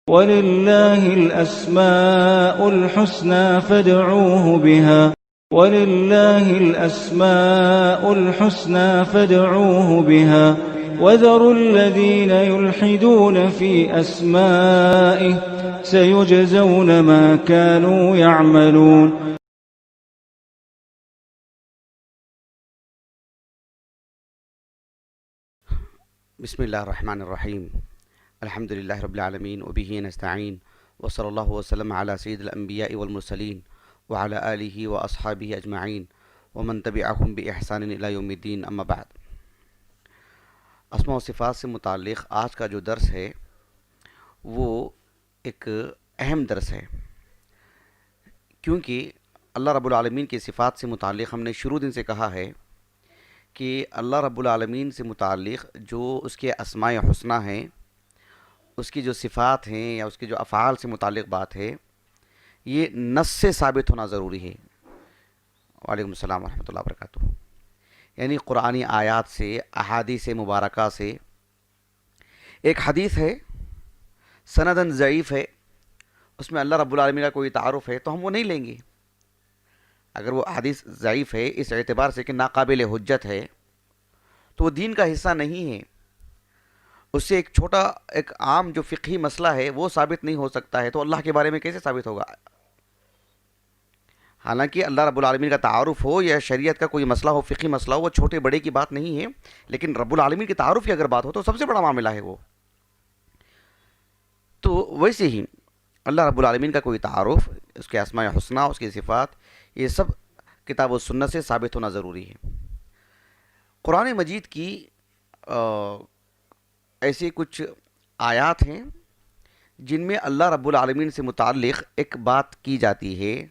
وَلِلَّهِ الْأَسْمَاءُ الْحُسْنَى فَادْعُوهُ بِهَا وَلِلَّهِ الْأَسْمَاءُ الْحُسْنَى فَادْعُوهُ بِهَا وَذَرُوا الَّذِينَ يُلْحِدُونَ فِي أَسْمَائِهِ سَيُجْزَوْنَ مَا كَانُوا يَعْمَلُونَ. بسم اللہ الرحمن الرحیم الحمد للہ رب العالمین وبہ نستعین وصلی اللہ وسلم علی سید الانبیاء والمرسلین وعلی آلہ واصحابہ اجمعین ومن تبعہم باحسان الی یوم الدین، اما بعد۔ اسماء و صفات سے متعلق آج کا جو درس ہے وہ ایک اہم درس ہے، کیونکہ اللہ رب العالمین کی صفات سے متعلق ہم نے شروع دن سے کہا ہے کہ اللہ رب العالمین سے متعلق جو اس کے اسماء حسنہ ہیں، اس کی جو صفات ہیں یا اس کے جو افعال سے متعلق بات ہے، یہ نص سے ثابت ہونا ضروری ہے۔ وعلیکم السلام ورحمۃ اللہ وبرکاتہ۔ یعنی قرآنی آیات سے، احادیث مبارکہ سے۔ ایک حدیث ہے سندن ضعیف ہے، اس میں اللہ رب العالمین کا کوئی تعارف ہے تو ہم وہ نہیں لیں گے۔ اگر وہ حدیث ضعیف ہے اس اعتبار سے کہ ناقابل حجت ہے تو وہ دین کا حصہ نہیں ہے، اس سے ایک چھوٹا ایک عام جو فقہی مسئلہ ہے وہ ثابت نہیں ہو سکتا ہے، تو اللہ کے بارے میں کیسے ثابت ہوگا؟ حالانکہ اللہ رب العالمین کا تعارف ہو یا شریعت کا کوئی مسئلہ ہو، فقہی مسئلہ ہو، وہ چھوٹے بڑے کی بات نہیں ہے، لیکن رب العالمین کے تعارف کی اگر بات ہو تو سب سے بڑا معاملہ ہے وہ۔ تو ویسے ہی اللہ رب العالمین کا کوئی تعارف، اس کے اسماء حسنہ، اس کی صفات، یہ سب کتاب و سنت سے ثابت ہونا ضروری ہے۔ قرآن مجید کی ایسی کچھ آیات ہیں جن میں اللہ رب العالمین سے متعلق ایک بات کی جاتی ہے،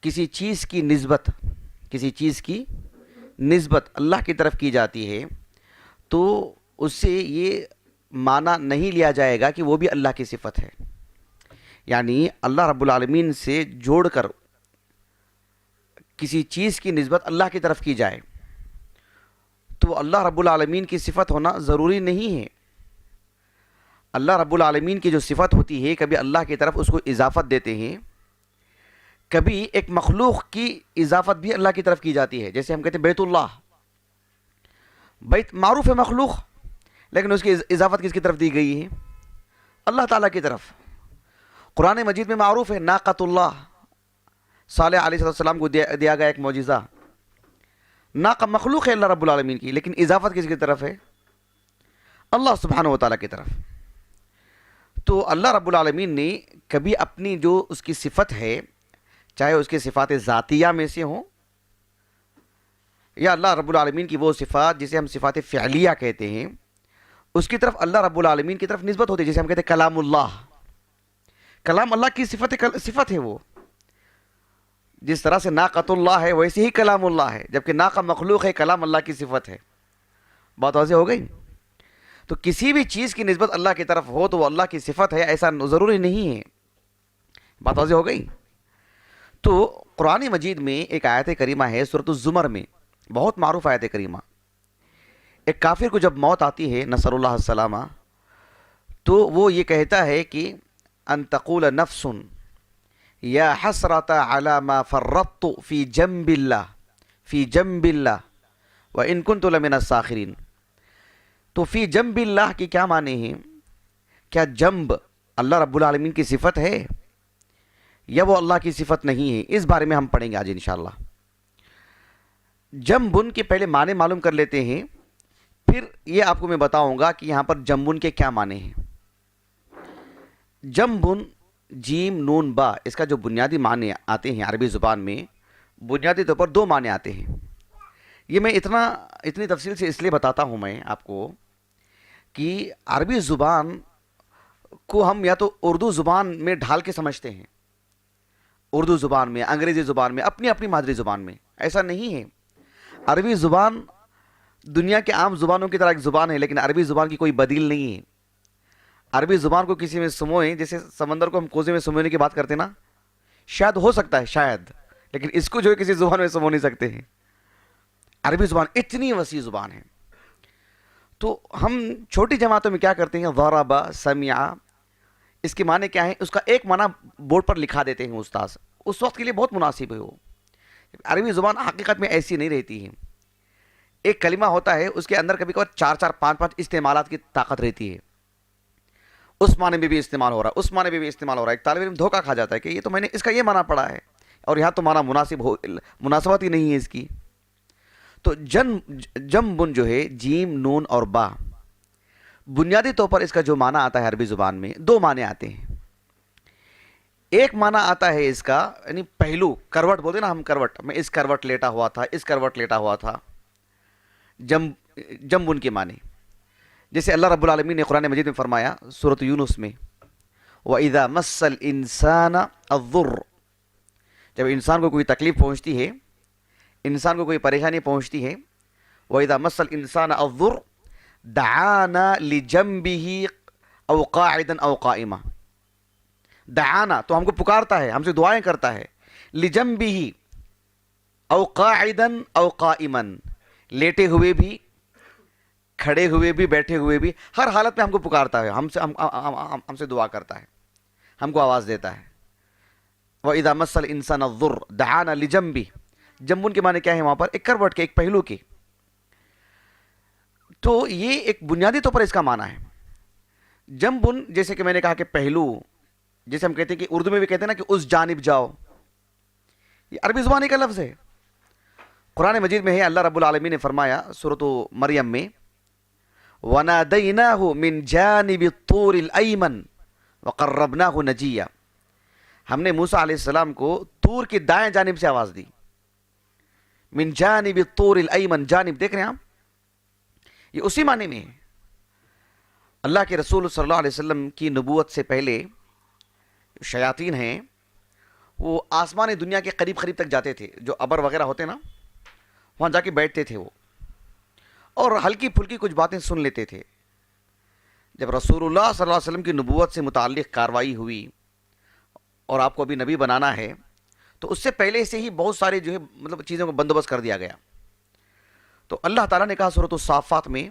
کسی چیز کی نسبت اللہ کی طرف کی جاتی ہے، تو اس سے یہ معنی نہیں لیا جائے گا کہ وہ بھی اللہ کی صفت ہے۔ یعنی اللہ رب العالمین سے جوڑ کر کسی چیز کی نسبت اللہ کی طرف کی جائے تو اللہ رب العالمین کی صفت ہونا ضروری نہیں ہے۔ اللہ رب العالمین کی جو صفت ہوتی ہے، کبھی اللہ کی طرف اس کو اضافت دیتے ہیں، کبھی ایک مخلوق کی اضافت بھی اللہ کی طرف کی جاتی ہے۔ جیسے ہم کہتے ہیں بیت اللہ، بیت معروف ہے مخلوق، لیکن اس کی اضافت کس کی طرف دی گئی ہے؟ اللہ تعالیٰ کی طرف۔ قرآن مجید میں معروف ہے ناقۃ اللہ، صالح علیہ السلام کو دیا گیا ایک معجزہ۔ ناقہ مخلوق ہے اللہ رب العالمین کی، لیکن اضافت کس کی طرف ہے؟ اللہ سبحانہ و تعالیٰ کی طرف۔ تو اللہ رب العالمین نے کبھی اپنی جو اس کی صفت ہے، چاہے اس کی صفات ذاتیہ میں سے ہوں یا اللہ رب العالمین کی وہ صفات جسے ہم صفات فعلیہ کہتے ہیں، اس کی طرف اللہ رب العالمین کی طرف نسبت ہوتی ہے۔ جیسے ہم کہتے ہیں کلام اللہ، کلام اللہ کی صفت ہے وہ۔ جس طرح سے ناقۃ اللہ ہے ویسے ہی کلام اللہ ہے، جبکہ ناقہ مخلوق ہے، کلام اللہ کی صفت ہے۔ بات واضح ہو گئی؟ تو کسی بھی چیز کی نسبت اللہ کی طرف ہو تو وہ اللہ کی صفت ہے، ایسا ضروری نہیں ہے۔ بات واضح ہو گئی؟ تو قرآن مجید میں ایک آیت کریمہ ہے سورۃ الزمر میں، بہت معروف آیت کریمہ۔ ایک کافر کو جب موت آتی ہے، نسأل اللہ السلامہ، تو وہ یہ کہتا ہے کہ ان تقول نفس یا حسرت علی ما فرطت فی جنب اللہ وان کنت لمن الساخرین۔ تو فی جنب اللہ کی کیا معنی ہے؟ کیا جنب اللہ رب العالمین کی صفت ہے یا وہ اللہ کی صفت نہیں ہے؟ اس بارے میں ہم پڑھیں گے آج انشاءاللہ۔ جنبن کے پہلے معنی معلوم کر لیتے ہیں، پھر یہ آپ کو میں بتاؤں گا کہ یہاں پر جنبن کے کیا معنی ہیں۔ جنبن، جیم نون با، اس کا جو بنیادی معنی آتے ہیں عربی زبان میں، بنیادی طور پر دو معنی آتے ہیں۔ یہ میں اتنی تفصیل سے اس لیے بتاتا ہوں میں آپ کو کہ عربی زبان کو ہم یا تو اردو زبان میں ڈھال کے سمجھتے ہیں، اردو زبان میں، انگریزی زبان میں، اپنی اپنی مادری زبان میں۔ ایسا نہیں ہے۔ عربی زبان دنیا کے عام زبانوں کی طرح ایک زبان ہے، لیکن عربی زبان کی کوئی بدیل نہیں ہے۔ عربی زبان کو کسی میں سموئیں، جیسے سمندر کو ہم کوزے میں سمونے کی بات کرتے ہیں نا، شاید ہو سکتا ہے، شاید، لیکن اس کو جو ہے کسی زبان میں سمو نہیں سکتے ہیں۔ عربی زبان اتنی وسیع زبان ہے۔ تو ہم چھوٹی جماعتوں میں کیا کرتے ہیں؟ ضرب، سمع، اس کے معنی کیا ہے، اس کا ایک معنی بورڈ پر لکھا دیتے ہیں استاذ، اس وقت کے لیے بہت مناسب ہے وہ. عربی زبان حقیقت میں ایسی نہیں رہتی ہے. ایک کلمہ ہوتا ہے، اس کے اندر کبھی کبھار 4 5 استعمالات کی طاقت رہتی ہے. اس معنی میں بھی استعمال ہو رہا ہے، اس معنی میں بھی استعمال ہو رہا ہے. ایک طالب علم دھوکہ کھا جاتا ہے کہ یہ تو میں نے اس کا یہ معنی پڑھا ہے اور یہاں تو معنی مناسبت ہی نہیں ہے اس کی. تو جم بن جو ہے، جیم نون اور با، بنیادی طور پر اس کا جو معنی آتا ہے عربی زبان میں 2 معنی آتے ہیں. ایک معنی آتا ہے اس کا یعنی پہلو، کروٹ بولتے نا ہم، کروٹ، میں اس کروٹ لیٹا ہوا تھا، اس کروٹ لیٹا ہوا تھا. جم بن کے معنی، جیسے اللہ رب العالمین نے قرآن مجید میں فرمایا سورۃ یونس میں، وَإِذَا مَسَّ الْإِنسَانَ الضُّرُّ، جب انسان کو کوئی تکلیف پہنچتی ہے، انسان کو کوئی پریشانی پہنچتی ہے، وَإِذَا مَسَّ الْإِنسَانَ الضُّرُّ دعانا لجنبه او قاعدا او قائما. دعانا تو ہم کو پکارتا ہے، ہم سے دعائیں کرتا ہے. لجنبه او قاعدا او قائما، لیٹے ہوئے بھی، کھڑے ہوئے بھی، بیٹھے ہوئے بھی، ہر حالت میں ہم کو پکارتا ہے، ہم سے دعا کرتا ہے، ہم کو آواز دیتا ہے. وَإِذَا مَسَّ الْإِنسَانَ الضُّرُّ دعانا لجنبه، جنبن کے معنی کیا ہے وہاں پر؟ ایک کروٹ کے، ایک پہلو کے. تو یہ ایک بنیادی طور پر اس کا معنی ہے. جنبن جیسے کہ میں نے کہا کہ پہلو، جیسے ہم کہتے ہیں کہ اردو میں بھی کہتے ہیں نا کہ اس جانب جاؤ، یہ عربی زبانی کا لفظ ہے. قرآن مجید میں ہے، اللہ رب العالمین نے فرمایا سورۃ مریم میں، وَنَادَيْنَاهُ مِنْ جَانِبِ الطُّورِ الْأَيْمَنِ وَقَرَّبْنَاهُ نَجِيًّا، ہم نے موسیٰ علیہ السلام کو طور کی دائیں جانب سے آواز دی. من جانب الطور الایمن، جانب دیکھ رہے ہیں آپ، یہ اسی معنی میں ہے. اللہ کے رسول صلی اللہ علیہ وسلم کی نبوت سے پہلے شیاطین ہیں، وہ آسمانی دنیا کے قریب قریب تک جاتے تھے، جو ابر وغیرہ ہوتے نا وہاں جا کے بیٹھتے تھے وہ، اور ہلکی پھلکی کچھ باتیں سن لیتے تھے. جب رسول اللہ صلی اللہ علیہ وسلم کی نبوت سے متعلق کاروائی ہوئی اور آپ کو ابھی نبی بنانا ہے، تو اس سے پہلے سے ہی بہت سارے جو ہے مطلب چیزوں کو بندوبست کر دیا گیا. تو اللہ تعالیٰ نے کہا سورۃ الصافات میں،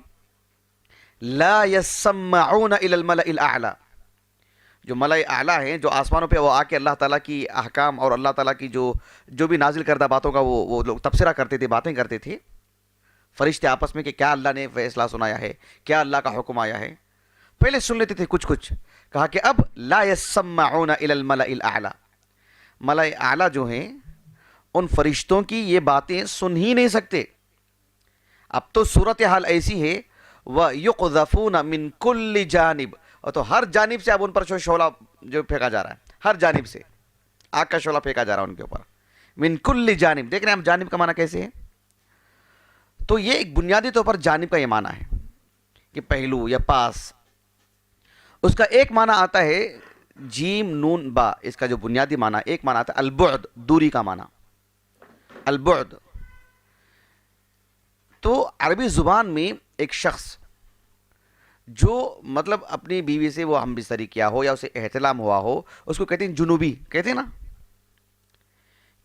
لا يسمعون الى الملأ الاعلى، جو ملأ اعلیٰ ہیں، جو آسمانوں پہ وہ آ کے اللہ تعالیٰ کی احکام اور اللہ تعالیٰ کی جو بھی نازل کردہ باتوں کا وہ لوگ تبصرہ کرتے تھے، باتیں کرتے تھے فرشتے آپس میں کہ کیا اللہ نے فیصلہ سنایا ہے، کیا اللہ کا حکم آیا ہے. پہلے سن لیتے تھے کچھ کچھ، کہا کہ اب لا يسمعون الى الملأ الاعلى، ملأ اعلیٰ جو ہیں ان فرشتوں کی یہ باتیں سن ہی نہیں سکتے. اب تو صورتحال ایسی ہے، وَيُقْذَفُونَ مِن كُلِّ جانب، اور تو ہر جانب سے اب ان پر شعلہ جو پھینکا جا رہا ہے، ہر جانب سے آگ کا شعلہ پھینکا جا رہا ہے ان کے اوپر. من کل جانب، دیکھ رہے ہیں ہم جانب کا معنی کیسے ہے. تو یہ ایک بنیادی طور پر جانب کا یہ معنی ہے کہ پہلو یا پاس. اس کا ایک معنی آتا ہے جیم نون با، اس کا جو بنیادی معنی ایک معنی آتا ہے البعد، دوری کا معنی، البعد. تو عربی زبان میں ایک شخص جو مطلب اپنی بیوی سے وہ ہم بستری کیا ہو یا اسے احتلام ہوا ہو، اس کو کہتے ہیں جنوبی، کہتے ہیں نا.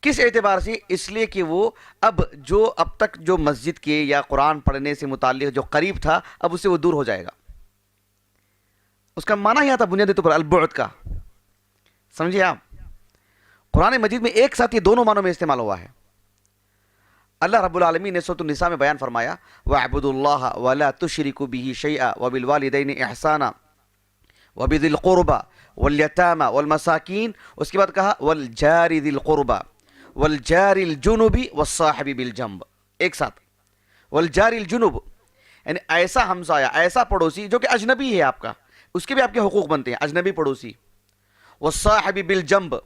کس اعتبار سے؟ اس لیے کہ وہ اب تک جو مسجد کے یا قرآن پڑھنے سے متعلق جو قریب تھا، اب اس سے وہ دور ہو جائے گا. اس کا معنی ہی آتا بنیادی طور پر البعد کا. سمجھے آپ؟ قرآن مجید میں ایک ساتھ یہ دونوں معنوں میں استعمال ہوا ہے. اللہ رب العالمین نے سورۃ النساء میں بیان فرمایا، وَاعْبُدُوا اللَّهَ وَلَا تُشْرِكُوا بِهِ شَيْئًا وَبِالْوَالِدَيْنِ إِحْسَانًا وَبِذِي الْقُرْبَى وَالْيَتَامَى وَالْمَسَاكِينِ، اس کے بعد کہا وَالْجَارِ ذِي الْقُرْبَى وَالْجَارِ الْجُنُبِ وَالصَّاحِبِ بِالْجَنبِ، ایک ساتھ. وَالْجَارِ الْجُنُبِ یعنی ایسا ہمسایہ، ایسا پڑوسی جو کہ اجنبی ہے آپ کا، اس کے بھی آپ کے حقوق بنتے ہیں، اجنبی پڑوسی. وَالصَّاحِبِ بِالْجَنبِ،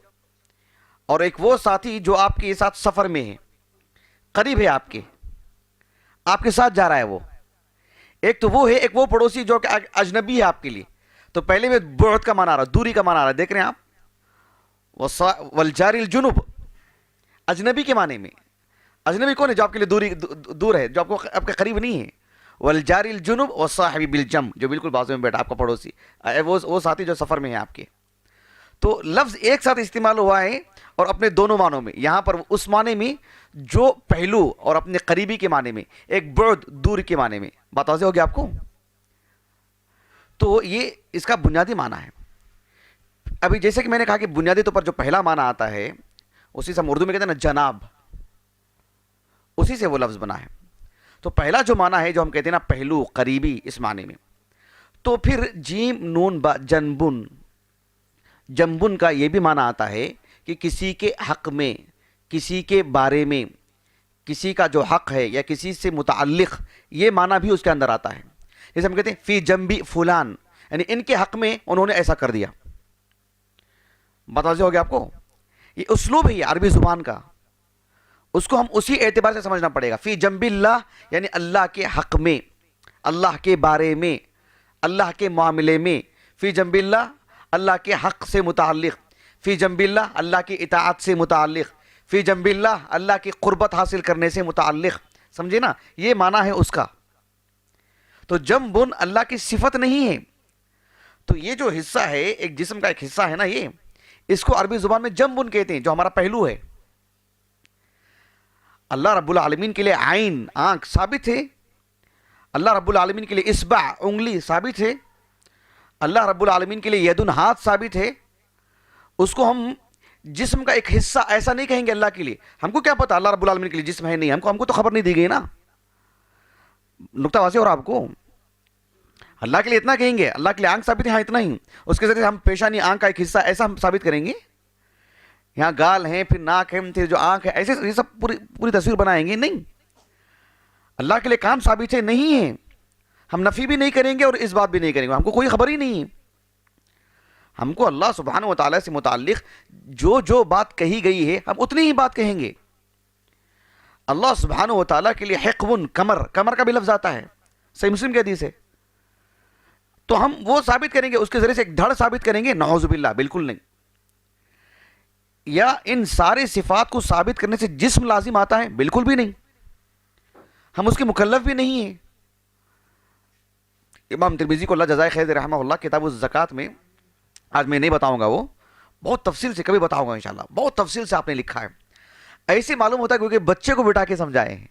اور ایک وہ ساتھی جو آپ کے ساتھ سفر میں ہے، قریب ہے آپ کے ساتھ جا رہا ہے وہ. ایک تو وہ ہے، ایک وہ پڑوسی جو کہ اجنبی ہے آپ کے لیے. تو پہلے میں بعد کا معنی آ رہا، دوری کا معنی آ رہا، دیکھ رہے ہیں آپ. والجار الجنوب، اجنبی کے معنی میں. اجنبی کون ہے؟ جو آپ کے لیے دور ہے، جو آپ کے قریب نہیں ہے. والجار الجنوب والصاحب بالجنب، جو بالکل بازو میں بیٹھا آپ کا پڑوسی، وہ ساتھی جو سفر میں ہے آپ کے. تو لفظ ایک ساتھ استعمال ہوا ہے اور اپنے دونوں معنوں میں. یہاں پر اس معنی میں جو پہلو اور اپنے قریبی کے معنی میں، ایک بعد دور کے معنی میں. بات واضح ہوگی آپ کو؟ تو یہ اس کا بنیادی معنی ہے. ابھی جیسے کہ میں نے کہا کہ بنیادی طور پر جو پہلا معنی آتا ہے اسی سے ہم اردو میں کہتے ہیں نا جناب، اسی سے وہ لفظ بنا ہے. تو پہلا جو معنی ہے جو ہم کہتے ہیں نا پہلو، قریبی، اس معنی میں. تو پھر جیم نون با جنبن، جنبن کا یہ بھی معنی آتا ہے کہ کسی کے حق میں، کسی کے بارے میں، کسی کا جو حق ہے یا کسی سے متعلق، یہ معنی بھی اس کے اندر آتا ہے. جیسے ہم کہتے ہیں فی جنبی فلان، یعنی ان کے حق میں انہوں نے ایسا کر دیا. بات واضح ہو گیا آپ کو؟ یہ اسلوب ہے عربی زبان کا، اس کو ہم اسی اعتبار سے سمجھنا پڑے گا. فی جنب اللہ یعنی اللہ کے حق میں، اللہ کے بارے میں، اللہ کے معاملے میں. فی جنب اللہ اللہ کے حق سے متعلق، فی جنب اللہ اللہ کی اطاعت سے متعلق، فی جنب اللہ اللہ کی قربت حاصل کرنے سے متعلق. سمجھے نا؟ یہ معنی ہے اس کا. تو جنبن اللہ کی صفت نہیں ہے. تو یہ جو حصہ ہے ایک جسم کا ایک حصہ ہے نا، یہ اس کو عربی زبان میں جنبن کہتے ہیں، جو ہمارا پہلو ہے. اللہ رب العالمین کے لیے عین آنکھ ثابت ہے، اللہ رب العالمین کے لیے اصبع انگلی ثابت ہے، اللہ رب العالمین کے لیے یدن ہاتھ ثابت ہے. اس کو ہم جسم کا ایک حصہ ایسا نہیں کہیں گے اللہ کے لیے. ہم کو کیا پتا اللہ رب العالمین کے لیے جسم ہے نہیں، ہم کو تو خبر نہیں دی گئی نا. نقطہ واضح ہو رہا آپ کو؟ اللہ کے لیے اتنا کہیں گے، اللہ کے لیے آنکھ ثابت ہے، ہاں اتنا ہی. اس کے ذریعے ہم پیشانی آنکھ کا ایک حصہ ایسا ہم ثابت کریں گے، یہاں گال ہیں، پھر ناک ہے، پھر جو آنکھ ہے، ایسے یہ سب پوری تصویر بنائیں گے نہیں. اللہ کے لیے کام ثابت ہے نہیں ہے، ہم نفی بھی نہیں کریں گے اور اس بات بھی نہیں کریں گے. ہم کو کوئی خبر ہی نہیں ہے. ہم کو اللہ سبحانہ و تعالیٰ سے متعلق جو بات کہی گئی ہے ہم اتنی ہی بات کہیں گے. اللہ سبحانہ و تعالیٰ کے لیے حقون، کمر کا بھی لفظ آتا ہے، صحیح مسلم کی حدیث ہے. تو ہم وہ ثابت کریں گے، اس کے ذریعے سے ایک دھڑ ثابت کریں گے؟ نعوذ باللہ، بالکل نہیں. یا ان سارے صفات کو ثابت کرنے سے جسم لازم آتا ہے؟ بالکل بھی نہیں. ہم اس کے مکلف بھی نہیں ہیں. امام ترمذی کو اللہ جزائے خیر دے رحمہ اللہ کتاب الزکات میں، آج میں نہیں بتاؤں گا، وہ بہت تفصیل سے کبھی بتاؤں گا انشاءاللہ، بہت تفصیل سے آپ نے لکھا ہے. ایسے معلوم ہوتا ہے کیونکہ بچے کو بٹھا کے سمجھائے ہیں،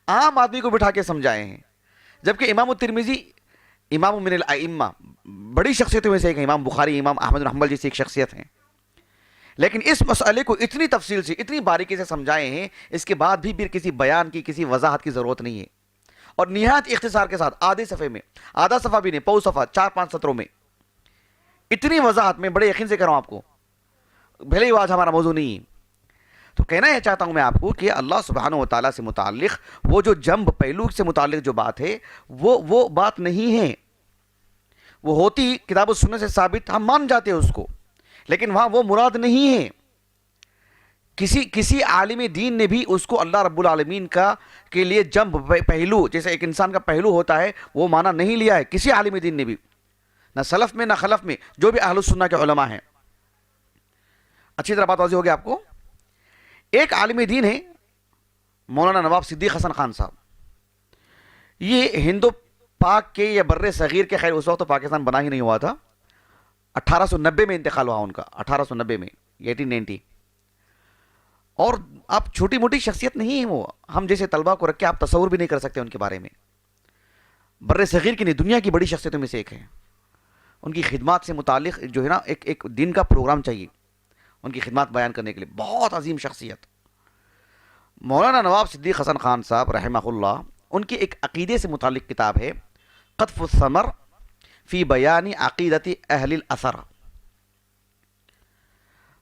عام آدمی کو بٹھا کے سمجھائے ہیں. جبکہ امام الترمذی امام من الائمہ، بڑی شخصیتوں میں سے ایک ہے. امام بخاری، امام احمد بن حنبل جیسی ایک شخصیت ہیں، لیکن اس مسئلے کو اتنی تفصیل سے، اتنی باریکی سے سمجھائے ہیں، اس کے بعد بھی پھر کسی بیان کی، کسی وضاحت کی ضرورت نہیں ہے. اور نہایت اختصار کے ساتھ آدھے صفحے میں، آدھا صفحہ بھی نہیں، پو صفحہ، 4-5 سطروں میں، اتنی وضاحت میں بڑے یقین سے کہہ رہا ہوں آپ کو. بھلے ہی آج ہمارا موضوع نہیں ہے. تو کہنا یہ چاہتا ہوں میں آپ کو کہ اللہ سبحانہ و تعالیٰ سے متعلق وہ جو جنب پہلو سے متعلق جو بات ہے وہ بات نہیں ہے. وہ ہوتی کتاب و سنت سے ثابت، ہم مان جاتے ہیں اس کو، لیکن وہاں وہ مراد نہیں ہے. کسی عالم دین نے بھی اس کو اللہ رب العالمین کا کے لیے جنب پہلو، جیسے ایک انسان کا پہلو ہوتا ہے، وہ معنی نہیں لیا ہے کسی عالم دین نے بھی، نہ سلف میں نہ خلف میں، جو بھی اہل السنہ کے علماء ہیں. اچھی طرح بات واضح ہو گیا آپ کو؟ ایک عالم دین ہے مولانا نواب صدیق حسن خان صاحب. یہ ہندو پاک کے یا بر صغیر کے، خیر اس وقت تو پاکستان بنا ہی نہیں ہوا تھا، 1890 میں انتقال ہوا ان کا، 1890 میں، 1890. اور آپ چھوٹی موٹی شخصیت نہیں ہے وہ، ہم جیسے طلبہ کو رکھ کے آپ تصور بھی نہیں کر سکتے ان کے بارے میں. بر صغیر کی نہیں، دنیا کی بڑی شخصیتوں میں سے ایک ہے. ان کی خدمات سے متعلق جو ہے نا ایک دن کا پروگرام چاہیے ان کی خدمات بیان کرنے کے لیے. بہت عظیم شخصیت مولانا نواب صدیق حسن خان صاحب رحمہ اللہ. ان کی ایک عقیدے سے متعلق کتاب ہے قطف الثمر فی بیان عقیدت اہل الاثر.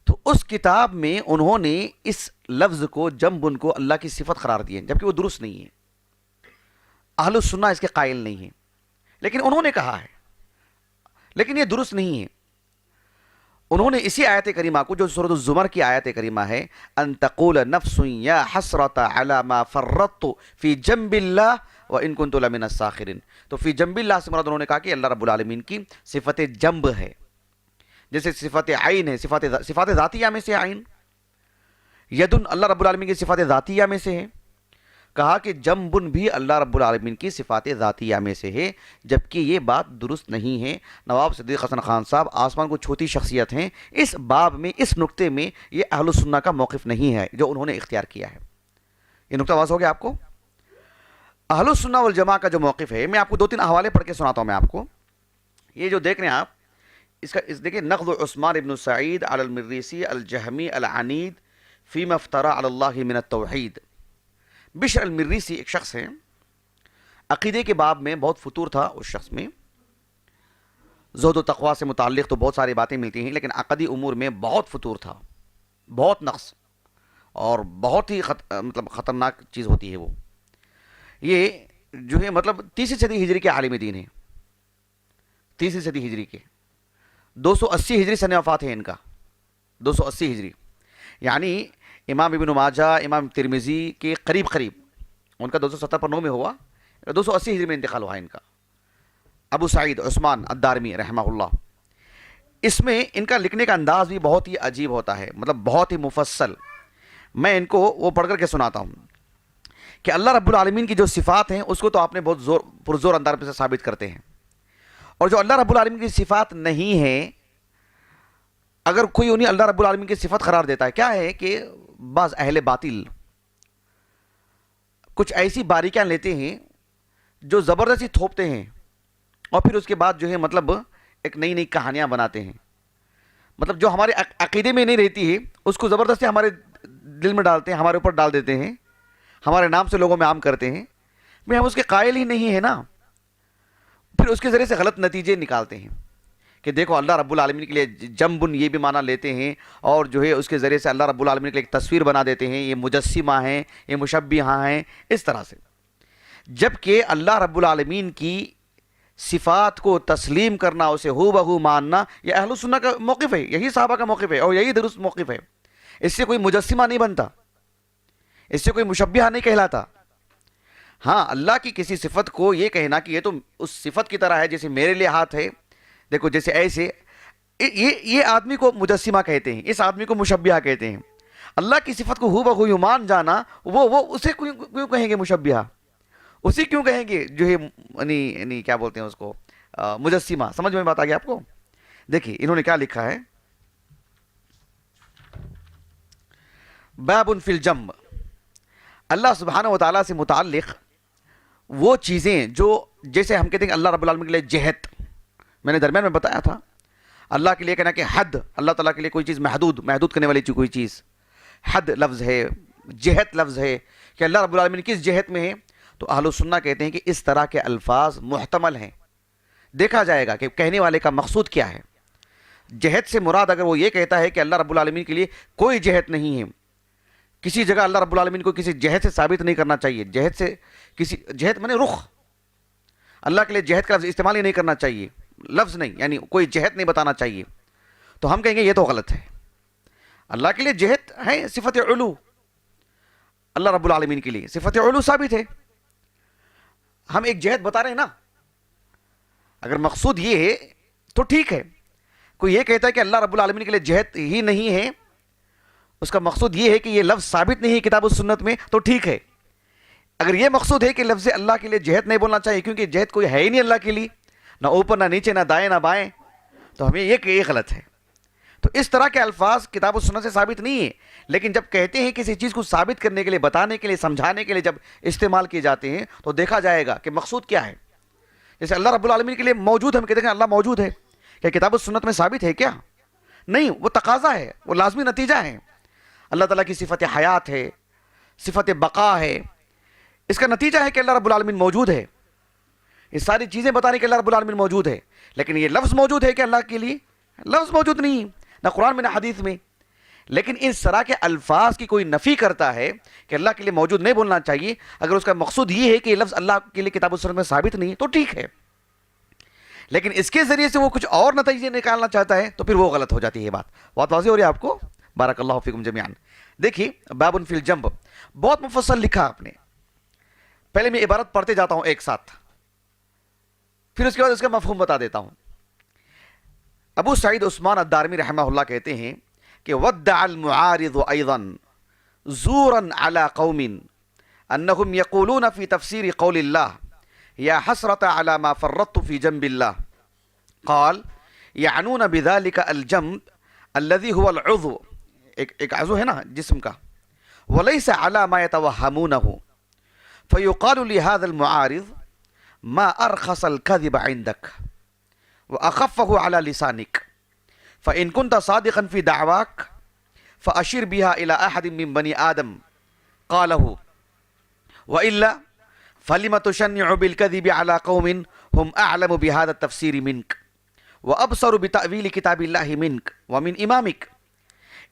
تو اس کتاب میں انہوں نے اس لفظ کو جنبن کو اللہ کی صفت قرار دی ہے، جبکہ وہ درست نہیں ہے. اہل السنہ اس کے قائل نہیں ہیں، لیکن انہوں نے کہا ہے، لیکن یہ درست نہیں ہے. انہوں نے اسی آیت کریمہ کو جو سورۃ الزمر کی آیت کریمہ ہے، ان تقول نفس یا حسرۃ علی ما فرطت فی جنب اللہ وان کنت لمن الساخرین. تو فی جنب اللہ سے مراد انہوں نے کہا کہ اللہ رب العالمین کی صفت جنب ہے، جیسے صفت عین ہے، صفات ذاتیہ میں سے عین. یدن اللہ رب العالمین کی صفات ذاتیہ میں سے ہے، کہا کہ جنبن بھی اللہ رب العالمین کی صفات ذاتیہ میں سے ہے، جبکہ یہ بات درست نہیں ہے. نواب صدیق حسن خان صاحب آسمان کو چھوتی شخصیت ہیں. اس باب میں، اس نقطے میں یہ اہل السنہ کا موقف نہیں ہے جو انہوں نے اختیار کیا ہے. یہ نقطہ واضح ہو گیا آپ کو؟ اہل السنہ والجماعہ کا جو موقف ہے، میں آپ کو 2-3 حوالے پڑھ کے سناتا ہوں میں آپ کو. یہ جو دیکھ رہے ہیں آپ، دیکھیں، نقد عثمان ابن سعید علی المریسی الجہمی العنید فیما افترا علی اللہ من التوحید. بشر المریسی ایک شخص ہے، عقیدے کے باب میں بہت فتور تھا اس شخص میں. زہد و تقوی سے متعلق تو بہت ساری باتیں ملتی ہیں، لیکن عقدی امور میں بہت فتور تھا، بہت نقص، اور بہت ہی مطلب خطرناک چیز ہوتی ہے وہ. یہ جو ہے مطلب 3 صدی ہجری کے عالم دین ہیں، 3 صدی ہجری کے. 280 ہجری سن وفات ہے ان کا، 280 ہجری، یعنی امام ابن ماجہ، امام ترمذی کے قریب قریب. ان کا 270 پر 9 میں ہوا، 280 ہجری میں انتقال ہوا ان کا. ابو سعید عثمان الدارمی رحمہ اللہ. اس میں ان کا لکھنے کا انداز بھی بہت ہی عجیب ہوتا ہے، مطلب بہت ہی مفصل. میں ان کو وہ پڑھ کر کے سناتا ہوں کہ اللہ رب العالمین کی جو صفات ہیں اس کو تو آپ نے بہت پرزور انداز سے ثابت کرتے ہیں، اور جو اللہ رب العالمین کی صفات نہیں ہیں، اگر کوئی انہیں اللہ رب العالمین کی صفت قرار دیتا ہے، کیا ہے کہ بعض اہل باطل کچھ ایسی باریکیاں لیتے ہیں جو زبردستی تھوپتے ہیں، اور پھر اس کے بعد جو ہے مطلب ایک نئی نئی کہانیاں بناتے ہیں. مطلب جو ہمارے عقیدے میں نہیں رہتی ہے اس کو زبردستی ہمارے دل میں ڈالتے ہیں، ہمارے اوپر ڈال دیتے ہیں، ہمارے نام سے لوگوں میں عام کرتے ہیں. میں ہم اس کے قائل ہی نہیں ہیں نا، پھر اس کے ذریعے سے غلط نتیجے نکالتے ہیں کہ دیکھو اللہ رب العالمین کے لیے جنبن یہ بھی معنی لیتے ہیں، اور جو ہے اس کے ذریعے سے اللہ رب العالمین کے لیے ایک تصویر بنا دیتے ہیں، یہ مجسمہ ہیں، یہ مشبہہ ہیں، اس طرح سے. جبکہ اللہ رب العالمین کی صفات کو تسلیم کرنا، اسے ہو بہو ماننا، یہ اہل سنت کا موقف ہے، یہی صحابہ کا موقف ہے، اور یہی درست موقف ہے. اس سے کوئی مجسمہ نہیں بنتا، اس سے کوئی مشبہہ نہیں کہلاتا. ہاں، اللہ کی کسی صفت کو یہ کہنا کہ یہ تو اس صفت کی طرح ہے جیسے میرے لیے ہاتھ ہے، دیکھو جیسے ایسے، یہ آدمی کو مجسمہ کہتے ہیں، اس آدمی کو مشبہہ کہتے ہیں. اللہ کی صفت کو ہو بہو مان جانا، وہ اسے کیوں کہیں گے مشبہہ، اسی کیوں کہیں گے جو ہے یعنی کیا بولتے ہیں اس کو، مجسمہ. سمجھ میں بات آ گئی آپ کو؟ دیکھیے انہوں نے کیا لکھا ہے، باب فی الجنب. اللہ سبحانہ و تعالیٰ سے متعلق وہ چیزیں جو جیسے ہم کہتے ہیں کہ اللہ رب العالمین کے لیے جہت، میں نے درمیان میں بتایا تھا، اللہ کے لیے کہنا کہ حد، اللہ تعالیٰ کے لیے کوئی چیز محدود کرنے والی کوئی چیز، حد لفظ ہے، جہت لفظ ہے، کہ اللہ رب العالمین کس جہت میں ہے. تو اہل سنہ کہتے ہیں کہ اس طرح کے الفاظ محتمل ہیں، دیکھا جائے گا کہ کہنے والے کا مقصود کیا ہے. جہت سے مراد اگر وہ یہ کہتا ہے کہ اللہ رب العالمین کے لیے کوئی جہت نہیں ہے، کسی جگہ اللہ رب العالمین کو کسی جہت سے ثابت نہیں کرنا چاہیے، جہت میں نے رخ، اللہ کے لیے جہت کا لفظ استعمال ہی نہیں کرنا چاہیے، لفظ نہیں، یعنی کوئی جہت نہیں بتانا چاہیے، تو ہم کہیں گے یہ تو غلط ہے. اللہ کے لیے جہت ہے، صفت علو، اللہ رب العالمین کے لیے صفت علو ثابت ہے. ہم ایک جہت بتا رہے ہیں نا، اگر مقصود یہ ہے تو ٹھیک ہے. کوئی یہ کہتا ہے کہ اللہ رب العالمین کے لیے جہت ہی نہیں ہے، اس کا مقصود یہ ہے کہ یہ لفظ ثابت نہیں ہے کتاب و سنت میں، تو ٹھیک ہے. اگر یہ مقصود ہے کہ لفظ اللہ کے لیے جہت نہیں بولنا چاہیے کیونکہ جہت کوئی ہے ہی نہیں اللہ کے لیے، نہ اوپر نہ نیچے، نہ دائیں نہ بائیں، تو ہمیں یہ کہ یہ غلط ہے. تو اس طرح کے الفاظ کتاب و سنت سے ثابت نہیں ہے. لیکن جب کہتے ہیں کسی چیز کو ثابت کرنے کے لیے، بتانے کے لیے، سمجھانے کے لیے جب استعمال کیے جاتے ہیں تو دیکھا جائے گا کہ مقصود کیا ہے. جیسے اللہ رب العالمین کے لیے موجود، ہم کہتے ہیں اللہ موجود ہے، کیا کتاب و سنت میں ثابت ہے کیا؟ نہیں، وہ تقاضا ہے، وہ لازمی نتیجہ ہے. اللہ تعالیٰ کی صفت حیات ہے، صفت بقا ہے، اس کا نتیجہ ہے کہ اللہ رب العالمین موجود ہے. یہ ساری چیزیں بتانے کہ اللہ رب العالمین موجود ہے، لیکن یہ لفظ موجود ہے کہ اللہ کے لیے لفظ موجود نہیں، نہ قرآن میں نہ حدیث میں. لیکن اس طرح کے الفاظ کی کوئی نفی کرتا ہے کہ اللہ کے لیے موجود نہیں بولنا چاہیے، اگر اس کا مقصود یہ ہے کہ یہ لفظ اللہ کے لیے کتاب و سنت میں ثابت نہیں تو ٹھیک ہے. لیکن اس کے ذریعے سے وہ کچھ اور نتیجے نکالنا چاہتا ہے تو پھر وہ غلط ہو جاتی ہے. بات واضح ہو رہی ہے آپ کو؟ بارک اللہ فیکم جمیعاً. دیکھیے باب فی الجنب بہت مفصل لکھا آپ نے. پہلے میں عبارت پڑھتے جاتا ہوں ایک ساتھ، پھر اس کے بعد اس کا مفہوم بتا دیتا ہوں. ابو سعید عثمان الدارمی رحمہ اللہ کہتے ہیں کہ ودع المعارض ایضا زورا على قوم انهم يقولون في تفسير قول الله يا حسرة على ما فرطت في جنب الله، قال يعنون بذلك الجنب الذي هو العضو، ایک عضو ہے نا جسم کا، وليس على ما يتوهمونه، فيقال لهذا المعارض ما أرخص الكذب عندك وأخفه على لسانك، فإن كنت صادقا في دعواك فأشر بها إلى أحد من بني آدم قاله وإلا فلم تشنع بالكذب على قوم هم أعلم بهذا التفسير منك وأبصر بتأويل كتاب الله منك ومن إمامك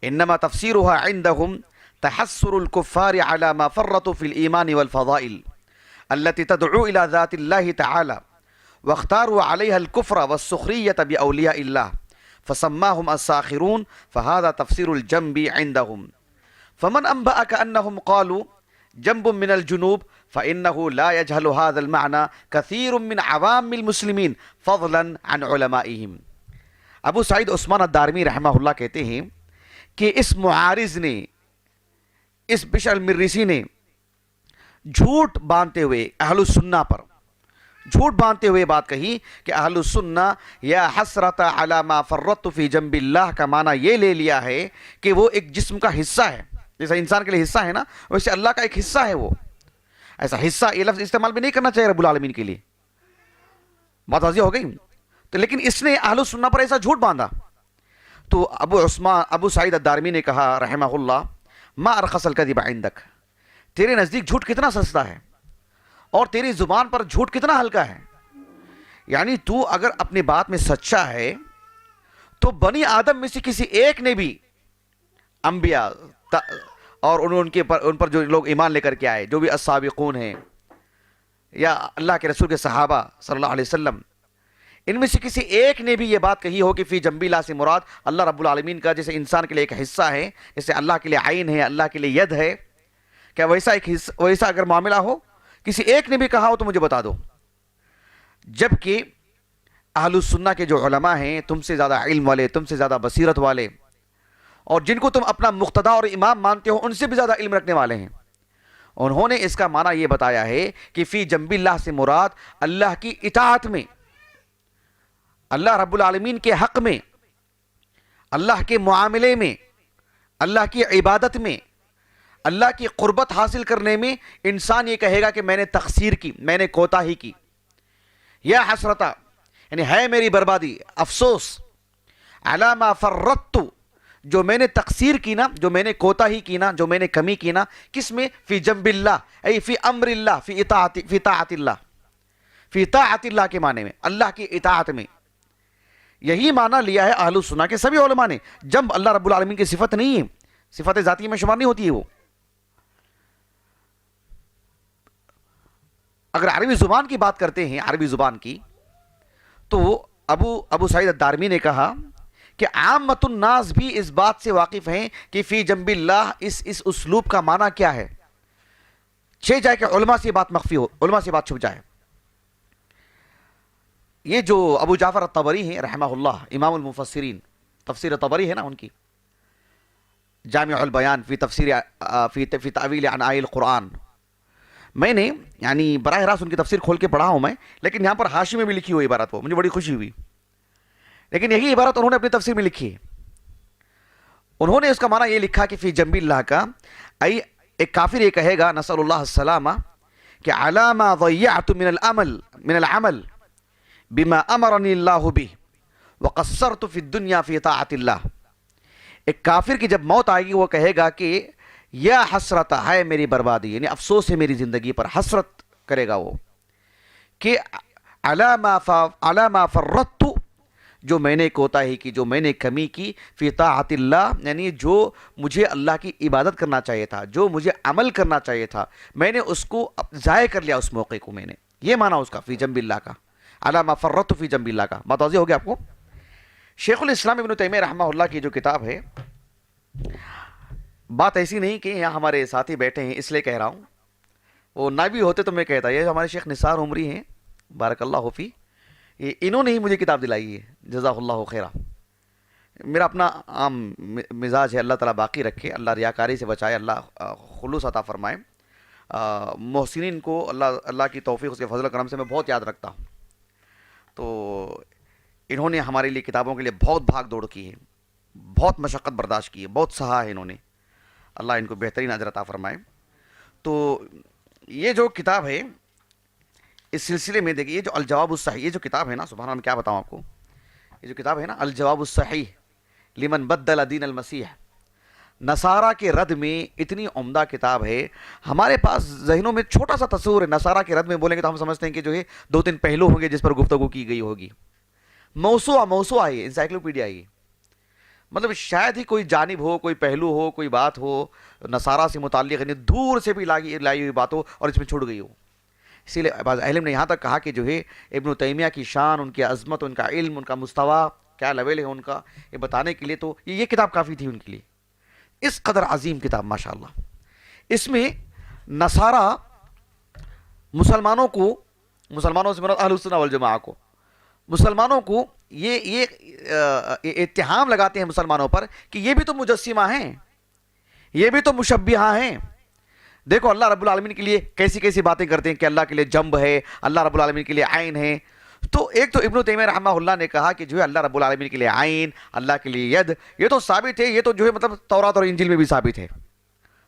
إنما تفسيرها عندهم تحسر الكفار على ما فرطوا في الإيمان والفضائل التي تدعو إلى ذات الله تعالى واختاروا عليها الكفر والسخرية بأولياء الله فسماهم الساخرون فهذا تفسير الجنب عندهم فمن أنبأك أنهم قالوا جنب من الجنوب فإنه لا يجهل هذا المعنى كثير من عوام المسلمين فضلا عن علمائهم. ابو سعید عثمان الدارمی رحمہ اللہ کہتے ہیں کہ اس معارض نے، اس بشر المریسی نے جھوٹ باندھتے ہوئے اہل السنہ پر جھوٹ باندھتے ہوئے بات کہی کہ اہل السنہ یا حسرت علی ما فرطت فی جنب اللہ کا معنی یہ لے لیا ہے کہ وہ ایک جسم کا حصہ ہے، جیسا انسان کے لیے حصہ ہے نا، ویسے اللہ کا ایک حصہ ہے وہ. ایسا حصہ یہ لفظ استعمال بھی نہیں کرنا چاہیے رب العالمین کے لیے. بات واضح ہو گئی؟ تو لیکن اس نے اہل السنہ پر ایسا جھوٹ باندھا. تو ابو سعید الدارمی نے کہا رحمہ اللہ ما ارخص الکذب عندک، تیرے نزدیک جھوٹ کتنا سستا ہے اور تیری زبان پر جھوٹ کتنا ہلکا ہے. یعنی تو اگر اپنی بات میں سچا ہے تو بنی آدم میں سے کسی ایک نے بھی انبیاء اور ان پر جو لوگ ایمان لے کر کے آئے، جو بھی السابقون ہیں یا اللہ کے رسول کے صحابہ صلی اللہ علیہ وسلم، ان میں سے کسی ایک نے بھی یہ بات کہی ہو کہ فی جنبی اللہ سے مراد اللہ رب العالمین کا جیسے انسان کے لیے ایک حصہ ہے، جیسے اللہ کے لیے عین ہے، اللہ کے لیے ید ہے، کیا ویسا اگر معاملہ ہو کسی ایک نے بھی کہا ہو تو مجھے بتا دو. جبکہ اہل السنہ کے جو علماء ہیں تم سے زیادہ علم والے، تم سے زیادہ بصیرت والے، اور جن کو تم اپنا مقتدا اور امام مانتے ہو ان سے بھی زیادہ علم رکھنے والے ہیں، انہوں نے اس کا معنی یہ بتایا ہے کہ فی جنب اللہ سے مراد اللہ کی اطاعت میں، اللہ رب العالمین کے حق میں، اللہ کے معاملے میں، اللہ کی عبادت میں، اللہ کی قربت حاصل کرنے میں انسان یہ کہے گا کہ میں نے تقصیر کی، میں نے کوتاہی کی. یا حسرتا یعنی ہے میری بربادی، افسوس، علی ما فرطت، جو میں نے تقصیر کی نا، جو میں نے کوتاہی کی نا، جو میں نے کمی کی نا، کس میں؟ فی جنب اللہ، ای فی امر اللہ، فی طاعت اللہ، فی طاعت اللہ کے معنی میں، اللہ کی اطاعت میں. یہی معنی لیا ہے اہل السنہ کے سبھی علماء نے. جنب اللہ رب العالمین کی صفت نہیں ہے، صفت ذاتی میں شمار نہیں ہوتی ہے وہ. اگر عربی زبان کی بات کرتے ہیں، عربی زبان کی، تو ابو سعید الدارمی نے کہا کہ عامت الناس بھی اس بات سے واقف ہیں کہ فی جنب اللہ اس اسلوب کا معنی کیا ہے، چھپ جائے کہ علماء سے بات مخفی ہو، علماء سے بات چھپ جائے. یہ جو ابو جعفر الطبری ہیں رحمہ اللہ، امام المفسرین، تفسیر طبری ہے نا ان کی، جامع البیان فی تأویل عناء القرآن، میں نے یعنی براہ راست ان کی تفسیر کھول کے پڑھا ہوں میں، لیکن یہاں پر حاشی میں بھی لکھی ہوئی عبارت، وہ مجھے بڑی خوشی ہوئی. لیکن یہی عبارت انہوں نے اپنی تفسیر میں لکھی ہے. انہوں نے اس کا معنی یہ لکھا کہ فی جنب اللہ کا ایک کافر یہ کہے گا نسأل اللہ السلامہ کہ علی ما ضیعت من العمل بما امرنی اللہ بہ وقصرت فی الدنیا فی طاعت اللہ. ایک کافر کی جب موت آئے گی وہ کہے گا کہ یا حسرت ہے میری بربادی، یعنی افسوس ہے میری زندگی پر، حسرت کرے گا وہ کہ علی ما فرطت، جو میں نے کوتاہی کی، جو میں نے کمی کی، فی طاعت اللہ، یعنی جو مجھے اللہ کی عبادت کرنا چاہیے تھا، جو مجھے عمل کرنا چاہیے تھا، میں نے اس کو ضائع کر لیا، اس موقع کو میں نے. یہ معنی اس کا فی جنب اللہ کا، علی ما فرطت فی جنب اللہ کا. بات واضح ہو گیا آپ کو؟ شیخ الاسلام ابن تیمیہ رحمہ اللہ کی جو کتاب ہے، بات ایسی نہیں کہ یہاں ہمارے ساتھی بیٹھے ہیں اس لیے کہہ رہا ہوں، وہ نائبی ہوتے تو میں کہتا. یہ ہمارے شیخ نثار عمری ہیں بارک اللہ فی، انہوں نے ہی مجھے کتاب دلائی ہے، جزاک اللہ خیرہ. میرا اپنا عام مزاج ہے، اللہ تعالیٰ باقی رکھے، اللہ ریاکاری سے بچائے، اللہ خلوص عطا فرمائے. محسنین کو اللہ کی توفیق، اس کے فضل و کرم سے میں بہت یاد رکھتا ہوں. تو انہوں نے ہمارے لیے کتابوں کے لیے بہت بھاگ دوڑ کی ہے، بہت مشقت برداشت کی ہے، بہت سہا ہے انہوں نے، اللہ ان کو بہترین اجر عطا فرمائے. تو یہ جو کتاب ہے اس سلسلے میں دیکھیے، یہ جو الجواب الصحیح، یہ جو کتاب ہے نا، سبحان اللہ، میں کیا بتاؤں آپ کو، یہ جو کتاب ہے نا الجواب الصحیح لمن بدل دین المسیح. نصارہ کے رد میں اتنی عمدہ کتاب ہے. ہمارے پاس ذہنوں میں چھوٹا سا تصور ہے, نصارہ کے رد میں بولیں گے تو ہم سمجھتے ہیں کہ جو ہے 2-3 پہلو ہوں گے جس پر گفتگو کی گئی ہوگی. موسوعہ ہے, انسائکلوپیڈیا ہے. مطلب شاید ہی کوئی جانب ہو, کوئی پہلو ہو, کوئی بات ہو نصارہ سے متعلق, یعنی دور سے بھی لائی ہوئی بات ہو اور اس میں چھوڑ گئی ہو. اسی لیے بعض علم نے یہاں تک کہا کہ جو ہے ابن تیمیہ کی شان, ان کی عظمت, ان کا علم, ان کا مستویٰ کیا لیول ہے ان کا, یہ بتانے کے لیے تو یہ کتاب کافی تھی ان کے لیے. اس قدر عظیم کتاب ماشاءاللہ. اس میں نصارہ مسلمانوں سے مراد اہل السنہ والجماعہ کو, مسلمانوں کو یہ اتہام لگاتے ہیں مسلمانوں پر کہ یہ بھی تو مجسمہ ہیں, یہ بھی تو مشبہہ ہیں. دیکھو اللہ رب العالمین کے لیے کیسی کیسی باتیں کرتے ہیں کہ اللہ کے لیے جنب ہے, اللہ رب العالمین کے لیے عین ہے. تو ایک تو ابن تیمیہ رحمہ اللہ نے کہا کہ جو ہے اللہ رب العالمین کے لیے عین, اللہ کے لیے ید, یہ تو ثابت ہے, یہ تو جو ہے مطلب تورات اور انجیل میں بھی ثابت ہے.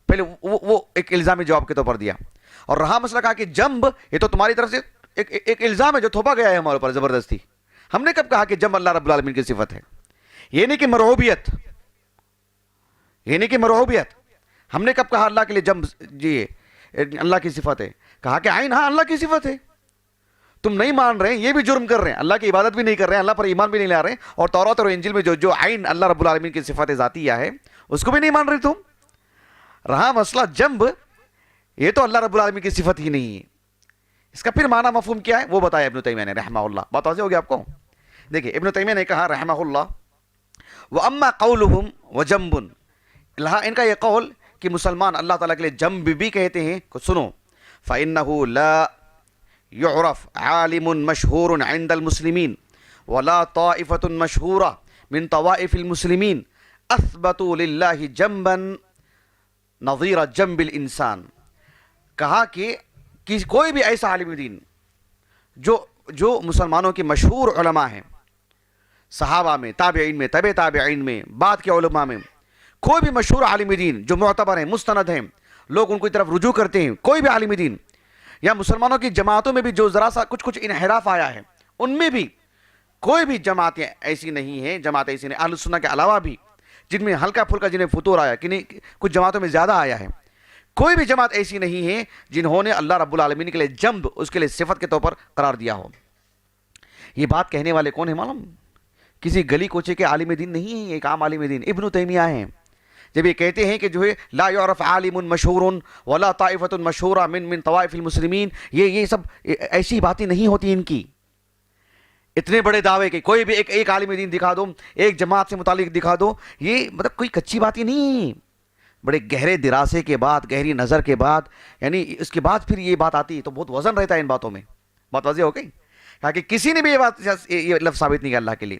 پہلے وہ ایک الزامی جواب کے طور پر دیا. اور رہا مسئلہ کہا کہ جنب, یہ تو تمہاری طرف سے ایک الزام ہے جو تھوپا گیا ہے ہمارے اوپر زبردستی. ہم نے کب کہا کہ جنب اللہ رب العالمین کی صفت ہے؟ یہ نہیں کہ مرعوبیت, ہم نے کب کہا اللہ کے لیے جنب جی اللہ کی صفت ہے؟ کہا کہ عین ہاں اللہ کی صفت ہے. تم نہیں مان رہے ہیں, یہ بھی جرم کر رہے ہیں, اللہ کی عبادت بھی نہیں کر رہے ہیں, اللہ پر ایمان بھی نہیں لا رہے ہیں, اور تورات اور انجیل میں جو عین اللہ رب العالمین کی صفت ذاتیہ ہے اس کو بھی نہیں مان رہے تم. رہا مسئلہ جنب, یہ تو اللہ رب العالمین کی صفت ہی نہیں ہے. اس کا پھر معنی مفہوم کیا ہے وہ بتایا ابن تیمیہ نے رحمہ اللہ. بات واضح ہوگی آپ کو. دیکھیں ابن تیمیہ نے کہا رحمہ اللہ, وَأَمَّا قَوْلُهُمْ وَجَنْبٌ, لہا ان کا یہ قول کہ مسلمان اللہ تعالیٰ کے لیے جنب بھی کہتے ہیں, سنو, فَإِنَّهُ لَا يُعْرَفْ عَالِمٌ مَشْهُورٌ عِنْدَ الْمُسْلِمِينَ وَلَا طَائِفَةٌ مَشْهُورَةٌ مِنْ طَوَائِفِ الْمُسْلِمِينَ أَثْبَتُوا لِلَّهِ جَنْبًا نَظِيرَ جَنْبِ الْإِنسَانِ. کہا کہ کوئی بھی ایسا عالم دین جو مسلمانوں کے مشہور علماء ہیں, صحابہ میں, تابعین میں, تبع تابعین میں, بعد کے علماء میں, کوئی بھی مشہور عالم دین جو معتبر ہیں, مستند ہیں, لوگ ان کی طرف رجوع کرتے ہیں, کوئی بھی عالم دین, یا مسلمانوں کی جماعتوں میں بھی جو ذرا سا کچھ انحراف آیا ہے ان میں بھی کوئی بھی جماعتیں ایسی نہیں ہیں, جماعتیں ایسی نہیں اہل السنہ کے علاوہ بھی, جن میں ہلکا پھلکا جنہیں فتور آیا کہ نہیں, کچھ جماعتوں میں زیادہ آیا ہے, کوئی بھی جماعت ایسی نہیں ہے جنہوں نے اللہ رب العالمین کے لیے جنب اس کے لیے صفت کے طور پر قرار دیا ہو. یہ بات کہنے والے کون ہیں معلوم؟ کسی گلی کوچے کے عالم دین نہیں ہیں, ایک عام عالم دین ابن تیمیہ ہیں. جب یہ کہتے ہیں کہ جو ہے لا یعرف عالم مشہور ولا طائفۃ مشہورہ من طوائف المسلمین, یہ سب ایسی باتیں نہیں ہوتی ان کی. اتنے بڑے دعوے کہ کوئی بھی ایک عالم دین دکھا دو, ایک جماعت سے متعلق دکھا دو, یہ مطلب کوئی کچی باتیں نہیں. بڑے گہرے دراسے کے بعد, گہری نظر کے بعد, یعنی اس کے بعد پھر یہ بات آتی ہے تو بہت وزن رہتا ہے ان باتوں میں. بات واضح ہو گئی. کہا کہ کسی نے بھی یہ لفظ ثابت نہیں کیا اللہ کے لیے.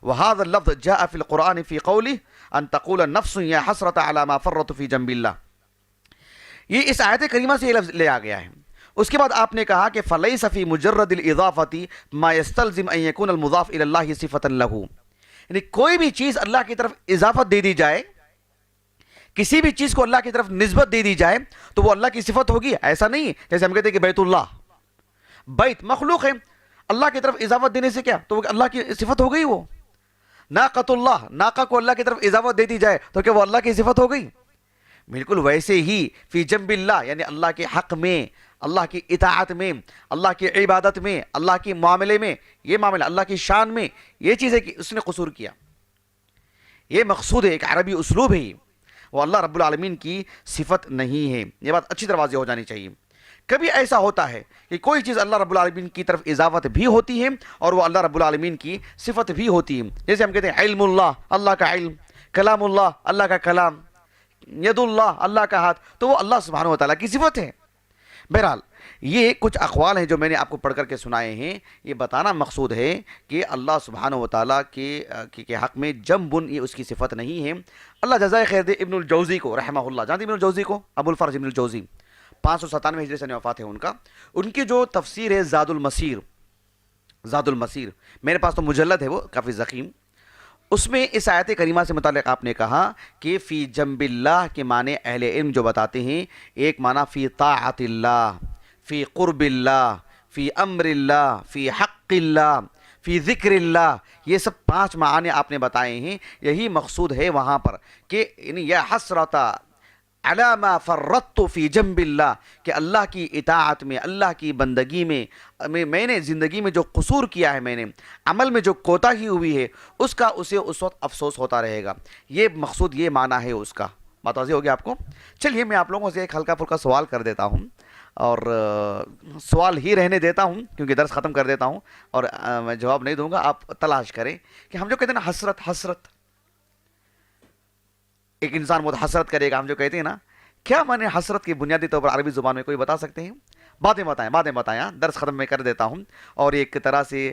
وَهَذَا اللَّفْظ جَاءَ فِي الْقُرْآنِ فِي قَوْلِهِ أَن تَقُولَ النَّفْسُ يَا حَسْرَةَ عَلَى مَا فَرَّطُ فِي جَنبِ اللَّهِ. یہ اس آیت کریمہ سے یہ لفظ لے آ گیا ہے. اس کے بعد آپ نے کہا کہ فَلَيْسَ فِي مُجَرَّدِ الْإِضَافَةِ مَا يَسْتَلْزِمُ أَن يَكُونَ الْمُضَافُ إِلَى اللَّهِ صِفَةً لَهُ. یعنی کوئی بھی چیز اللہ کی طرف اضافت دے دی جائے, کسی بھی چیز کو اللہ کی طرف نسبت دے دی جائے تو وہ اللہ کی صفت ہوگی. ایسا نہیں ہے جیسے ہم کہتے ہیں کہ بیت اللہ, بیت مخلوق ہے, اللہ کی طرف اضافت دینے سے کیا تو وہ اللہ کی صفت ہو گئی. وہ ناقۃ اللہ, ناقہ کو اللہ کی طرف اضافت دے دی جائے تو کیا وہ اللہ کی صفت ہو گئی. بالکل ویسے ہی فی جنب اللہ, یعنی اللہ کے حق میں, اللہ کی اطاعت میں, اللہ کی عبادت میں, اللہ کے معاملے میں, یہ معاملہ اللہ کی شان میں, یہ چیز ہے کہ اس نے قصور کیا. یہ مقصود ہے, ایک عربی اسلوب ہے, وہ اللہ رب العالمین کی صفت نہیں ہے. یہ بات اچھی طرح واضح ہو جانی چاہیے. کبھی ایسا ہوتا ہے کہ کوئی چیز اللہ رب العالمین کی طرف اضافت بھی ہوتی ہے اور وہ اللہ رب العالمین کی صفت بھی ہوتی ہے. جیسے ہم کہتے ہیں علم اللہ, اللہ کا علم, کلام اللہ, اللہ کا کلام, ید اللہ, اللہ کا ہاتھ, تو وہ اللہ سبحانہ و تعالیٰ کی صفت ہے. بہرحال یہ کچھ اقوال ہیں جو میں نے آپ کو پڑھ کر کے سنائے ہیں. یہ بتانا مقصود ہے کہ اللہ سبحانہ و تعالیٰ کے حق میں جنبن یہ اس کی صفت نہیں ہے. اللہ جزائے خیر دے ابن الجوزی کو رحمہ اللہ, جانتے ابن الجوزی کو؟ ابو الفرج ابن الجوزی, 597 ہجری سے وفات ہے ان کا. ان کی جو تفسیر ہے زاد المسیر, زاد المسیر, میرے پاس تو مجلد ہے وہ کافی ضخیم. اس میں اس آیت کریمہ سے متعلق آپ نے کہا کہ فی جنب اللہ کے معنی اہل علم جو بتاتے ہیں, ایک معنی فی طاعت اللہ, فی قرب اللہ, فی امر اللہ, فی حق اللہ, فی ذکر اللہ، یہ سب 5 معانی آپ نے بتائے ہیں، یہی مقصود ہے وہاں پر کہ یا حسرت علی ما فرطت فی جنب اللہ، کہ اللہ کی اطاعت میں، اللہ کی بندگی میں نے زندگی میں جو قصور کیا ہے، میں نے عمل میں جو کوتاہی ہوئی ہے، اس کا اسے اس وقت افسوس ہوتا رہے گا. یہ مقصود، یہ معنی ہے اس کا. بات واضح ہو گیا آپ کو؟ چلیے میں آپ لوگوں سے ایک ہلکا پھلکا سوال کر دیتا ہوں، اور سوال ہی رہنے دیتا ہوں کیونکہ درس ختم کر دیتا ہوں، اور میں جواب نہیں دوں گا، آپ تلاش کریں کہ ہم جو کہتے ہیں نا حسرت، ایک انسان بہت حسرت کرے گا، ہم جو کہتے ہیں نا، کیا معنی حسرت کی بنیادی طور پر عربی زبان میں کوئی بتا سکتے ہیں؟ باتیں بتائیں. درس ختم میں کر دیتا ہوں، اور ایک طرح سے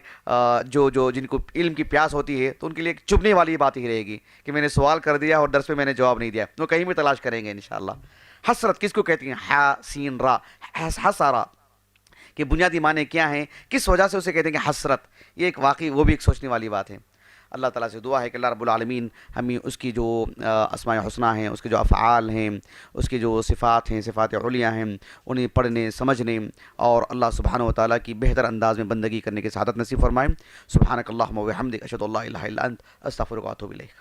جو جن کو علم کی پیاس ہوتی ہے تو ان کے لیے ایک چبھنے والی بات ہی رہے گی کہ میں نے سوال کر دیا اور درس پہ میں نے جواب نہیں دیا، وہ کہیں بھی تلاش کریں گے انشاءاللہ. حسرت کس کو کہتی ہیں؟ ح سین را، حسرا کہ بنیادی معنی کیا ہیں، کس وجہ سے اسے کہتے ہیں کہ حسرت. یہ ایک واقعی وہ بھی ایک سوچنے والی بات ہے. اللہ تعالیٰ سے دعا ہے کہ اللہ رب العالمین ہمیں اس کی جو اسماء حسنہ ہیں، اس کے جو افعال ہیں، اس کی جو صفات ہیں، صفات علیہ ہیں، انہیں پڑھنے سمجھنے اور اللہ سبحانہ و تعالیٰ کی بہتر انداز میں بندگی کرنے کی سعادت نصیب فرمائیں. سبحانک اللہم و بحمدک، اشہد ان لا الہ الا انت، استغفرک و اتوب الیک.